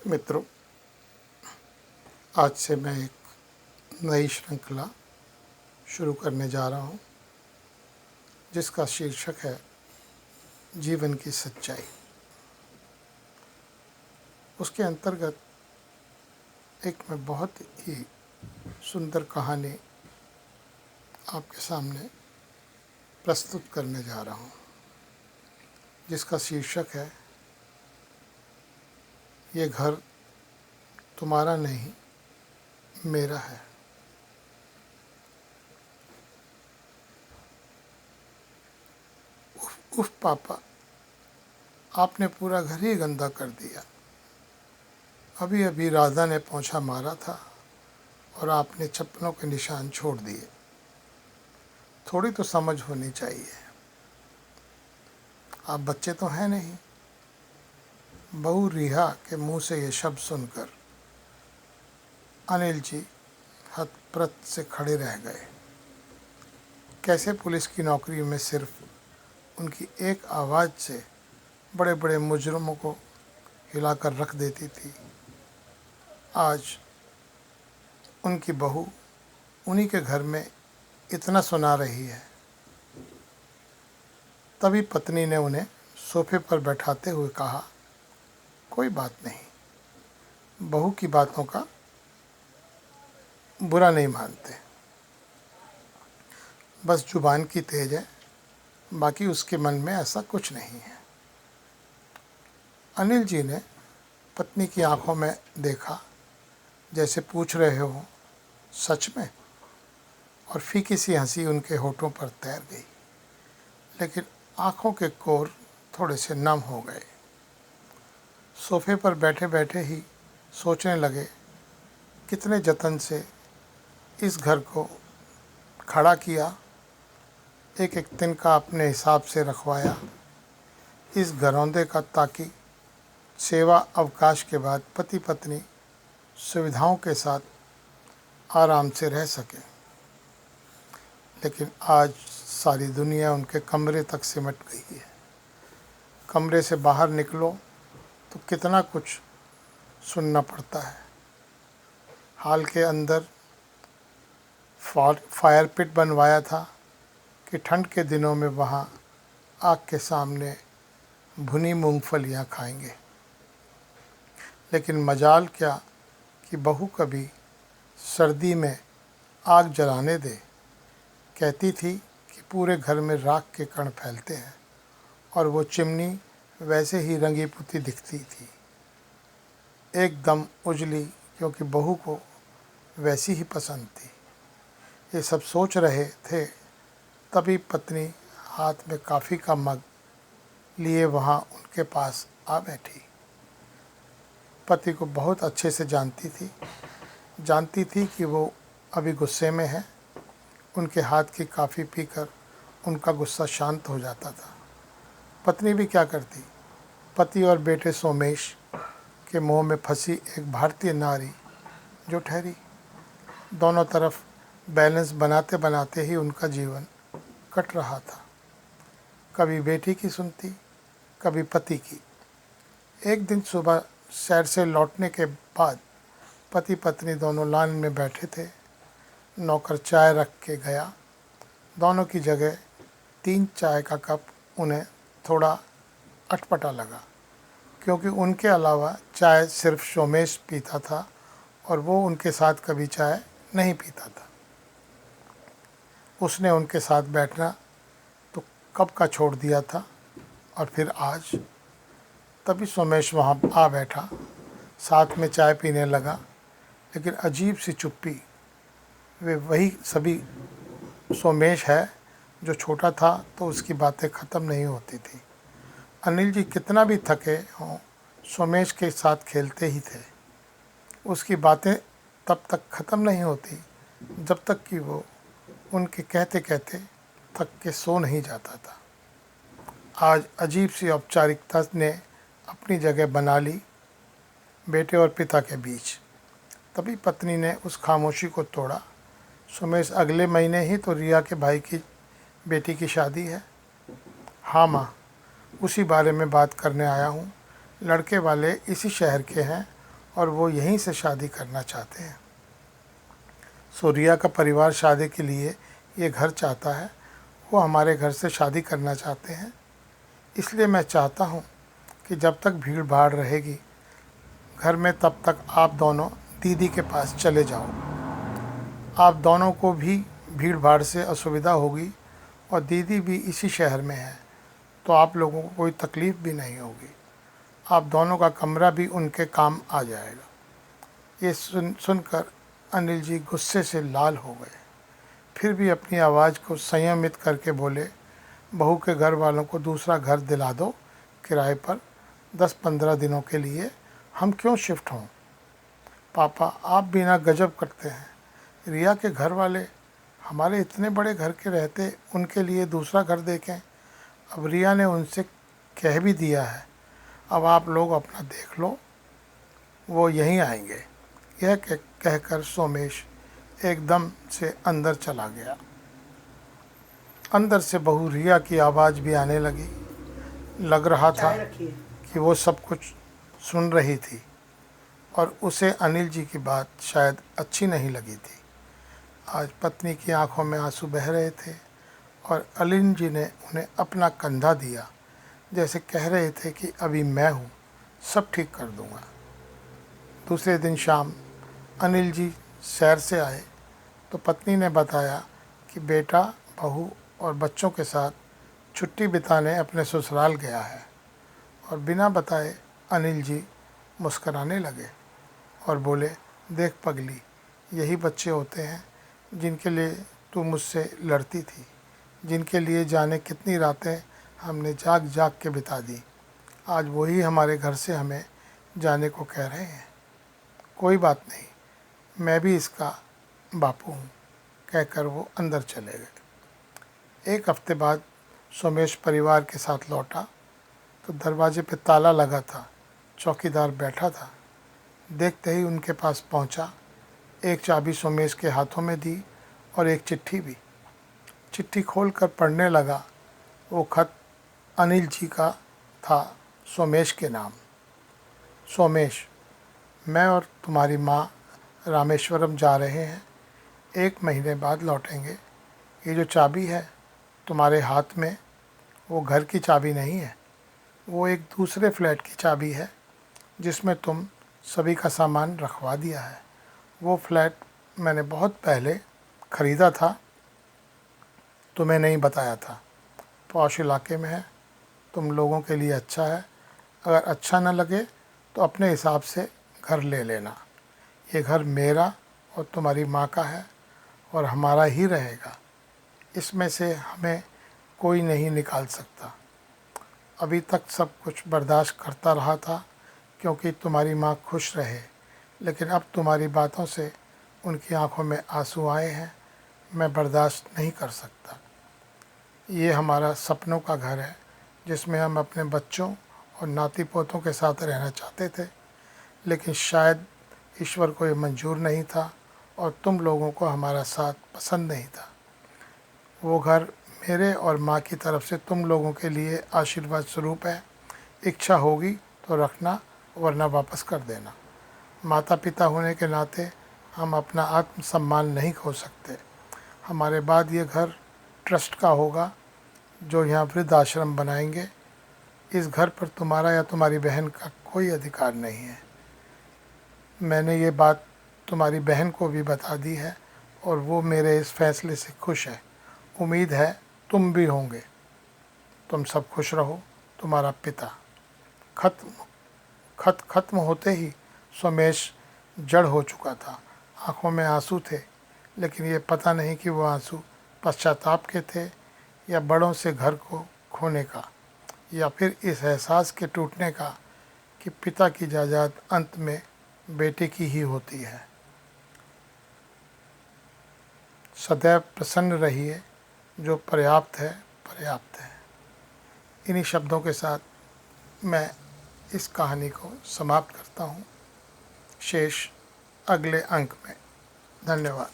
मित्रों, आज से मैं एक नई श्रृंखला शुरू करने जा रहा हूँ जिसका शीर्षक है जीवन की सच्चाई। उसके अंतर्गत एक मैं बहुत ही सुंदर कहानी आपके सामने प्रस्तुत करने जा रहा हूँ जिसका शीर्षक है ये घर तुम्हारा नहीं मेरा है। उफ पापा, आपने पूरा घर ही गंदा कर दिया। अभी अभी राधा ने पोंछा मारा था और आपने चप्पलों के निशान छोड़ दिए। थोड़ी तो समझ होनी चाहिए। आप बच्चे तो हैं नहीं। बहू रिहा के मुंह से ये शब्द सुनकर अनिल जी हतप्रत से खड़े रह गए। कैसे पुलिस की नौकरी में सिर्फ उनकी एक आवाज़ से बड़े बड़े मुजरमों को हिलाकर रख देती थी, आज उनकी बहू उन्हीं के घर में इतना सुना रही है। तभी पत्नी ने उन्हें सोफे पर बैठाते हुए कहा, कोई बात नहीं, बहू की बातों का बुरा नहीं मानते, बस जुबान की तेज है, बाकी उसके मन में ऐसा कुछ नहीं है। अनिल जी ने पत्नी की आंखों में देखा, जैसे पूछ रहे हो सच में, और फीकी सी हंसी उनके होठों पर तैर गई, लेकिन आंखों के कोर थोड़े से नम हो गए। सोफे पर बैठे बैठे ही सोचने लगे, कितने जतन से इस घर को खड़ा किया, एक एक तिनका अपने हिसाब से रखवाया इस घरौंदे का, ताकि सेवा अवकाश के बाद पति पत्नी सुविधाओं के साथ आराम से रह सके। लेकिन आज सारी दुनिया उनके कमरे तक सिमट गई है। कमरे से बाहर निकलो तो कितना कुछ सुनना पड़ता है। हाल के अंदर फायर पिट बनवाया था कि ठंड के दिनों में वहाँ आग के सामने भुनी मूंगफलियाँ खाएंगे। लेकिन मजाल क्या कि बहू कभी सर्दी में आग जलाने दे। कहती थी कि पूरे घर में राख के कण फैलते हैं और वो चिमनी वैसे ही रंगी पुती दिखती थी, एकदम उजली, क्योंकि बहू को वैसी ही पसंद थी। ये सब सोच रहे थे, तभी पत्नी हाथ में कॉफ़ी का मग लिए वहाँ उनके पास आ बैठी। पति को बहुत अच्छे से जानती थी कि वो अभी गुस्से में है। उनके हाथ की कॉफ़ी पीकर उनका गुस्सा शांत हो जाता था। पत्नी भी क्या करती, पति और बेटे सोमेश के मोह में फंसी एक भारतीय नारी जो ठहरी। दोनों तरफ बैलेंस बनाते बनाते ही उनका जीवन कट रहा था। कभी बेटी की सुनती, कभी पति की। एक दिन सुबह सैर से लौटने के बाद पति पत्नी दोनों लाइन में बैठे थे। नौकर चाय रख के गया। दोनों की जगह 3 चाय का कप उन्हें थोड़ा अटपटा लगा, क्योंकि उनके अलावा चाय सिर्फ सोमेश पीता था और वो उनके साथ कभी चाय नहीं पीता था। उसने उनके साथ बैठना तो कब का छोड़ दिया था, और फिर आज तभी सोमेश वहाँ आ बैठा, साथ में चाय पीने लगा। लेकिन अजीब सी चुप्पी। वे वही सभी सोमेश है जो छोटा था तो उसकी बातें ख़त्म नहीं होती थी। अनिल जी कितना भी थके हों, सोमेश के साथ खेलते ही थे। उसकी बातें तब तक ख़त्म नहीं होती जब तक कि वो उनके कहते कहते थक के सो नहीं जाता था। आज अजीब सी औपचारिकता ने अपनी जगह बना ली बेटे और पिता के बीच। तभी पत्नी ने उस खामोशी को तोड़ा। सोमेश, अगले महीने ही तो रिया के भाई की बेटी की शादी है। हाँ माँ, उसी बारे में बात करने आया हूँ। लड़के वाले इसी शहर के हैं और वो यहीं से शादी करना चाहते हैं। सो रिया का परिवार शादी के लिए ये घर चाहता है, वो हमारे घर से शादी करना चाहते हैं। इसलिए मैं चाहता हूँ कि जब तक भीड़ भाड़ रहेगी घर में, तब तक आप दोनों दीदी के पास चले जाओ। आप दोनों को भी भीड़ भाड़ से असुविधा होगी और दीदी भी इसी शहर में है, तो आप लोगों को कोई तकलीफ़ भी नहीं होगी। आप दोनों का कमरा भी उनके काम आ जाएगा। ये सुनकर अनिल जी गुस्से से लाल हो गए। फिर भी अपनी आवाज़ को संयमित करके बोले, बहू के घर वालों को दूसरा घर दिला दो किराए पर, 10-15 दिनों के लिए। हम क्यों शिफ्ट हों? पापा आप भी ना गजब करते हैं। रिया के घर वाले हमारे इतने बड़े घर के रहते उनके लिए दूसरा घर देखें। अब रिया ने उनसे कह भी दिया है, अब आप लोग अपना देख लो, वो यहीं आएंगे। यह कहकर सोमेश एकदम से अंदर चला गया। अंदर से बहू रिया की आवाज़ भी आने लगी। लग रहा था कि वो सब कुछ सुन रही थी और उसे अनिल जी की बात शायद अच्छी नहीं लगी थी। आज पत्नी की आंखों में आंसू बह रहे थे और अनिल जी ने उन्हें अपना कंधा दिया, जैसे कह रहे थे कि अभी मैं हूँ, सब ठीक कर दूँगा। दूसरे दिन शाम अनिल जी शहर से आए तो पत्नी ने बताया कि बेटा बहू और बच्चों के साथ छुट्टी बिताने अपने ससुराल गया है। और बिना बताए अनिल जी मुस्कराने लगे और बोले, देख पगली, यही बच्चे होते हैं जिनके लिए तू मुझसे लड़ती थी, जिनके लिए जाने कितनी रातें हमने जाग जाग के बिता दी। आज वही हमारे घर से हमें जाने को कह रहे हैं। कोई बात नहीं, मैं भी इसका बापू हूँ, कहकर वो अंदर चले गए। एक हफ्ते बाद सोमेश परिवार के साथ लौटा तो दरवाजे पे ताला लगा था। चौकीदार बैठा था। देखते ही उनके पास पहुंचा, एक चाबी सोमेश के हाथों में दी और एक चिट्ठी भी। चिट्ठी खोलकर पढ़ने लगा। वो खत अनिल जी का था, सोमेश के नाम। सोमेश, मैं और तुम्हारी माँ रामेश्वरम जा रहे हैं, 1 महीने बाद लौटेंगे। ये जो चाबी है तुम्हारे हाथ में, वो घर की चाबी नहीं है, वो एक दूसरे फ्लैट की चाबी है जिसमें तुम सभी का सामान रखवा दिया है। वो फ्लैट मैंने बहुत पहले ख़रीदा था, तुम्हें नहीं बताया था। पॉश इलाके में है, तुम लोगों के लिए अच्छा है। अगर अच्छा न लगे तो अपने हिसाब से घर ले लेना। ये घर मेरा और तुम्हारी माँ का है और हमारा ही रहेगा। इसमें से हमें कोई नहीं निकाल सकता। अभी तक सब कुछ बर्दाश्त करता रहा था क्योंकि तुम्हारी माँ खुश रहे, लेकिन अब तुम्हारी बातों से उनकी आंखों में आंसू आए हैं। मैं बर्दाश्त नहीं कर सकता। ये हमारा सपनों का घर है जिसमें हम अपने बच्चों और नाती पोतों के साथ रहना चाहते थे, लेकिन शायद ईश्वर को ये मंजूर नहीं था और तुम लोगों को हमारा साथ पसंद नहीं था। वो घर मेरे और माँ की तरफ से तुम लोगों के लिए आशीर्वाद स्वरूप है। इच्छा होगी तो रखना, वरना वापस कर देना। माता पिता होने के नाते हम अपना आत्मसम्मान नहीं खो सकते। हमारे बाद ये घर ट्रस्ट का होगा जो यहाँ वृद्ध आश्रम बनाएंगे। इस घर पर तुम्हारा या तुम्हारी बहन का कोई अधिकार नहीं है। मैंने ये बात तुम्हारी बहन को भी बता दी है और वो मेरे इस फैसले से खुश है। उम्मीद है तुम भी होंगे। तुम सब खुश रहो, तुम्हारा पिता। खत खत्म होते ही सोमेश जड़ हो चुका था। आंखों में आंसू थे, लेकिन ये पता नहीं कि वो आंसू पश्चाताप के थे या बड़ों से घर को खोने का, या फिर इस एहसास के टूटने का कि पिता की जायदाद अंत में बेटे की ही होती है। सदैव प्रसन्न रहिए, जो पर्याप्त है पर्याप्त है। इन्हीं शब्दों के साथ मैं इस कहानी को समाप्त करता हूँ। शेष अगले अंक में। धन्यवाद।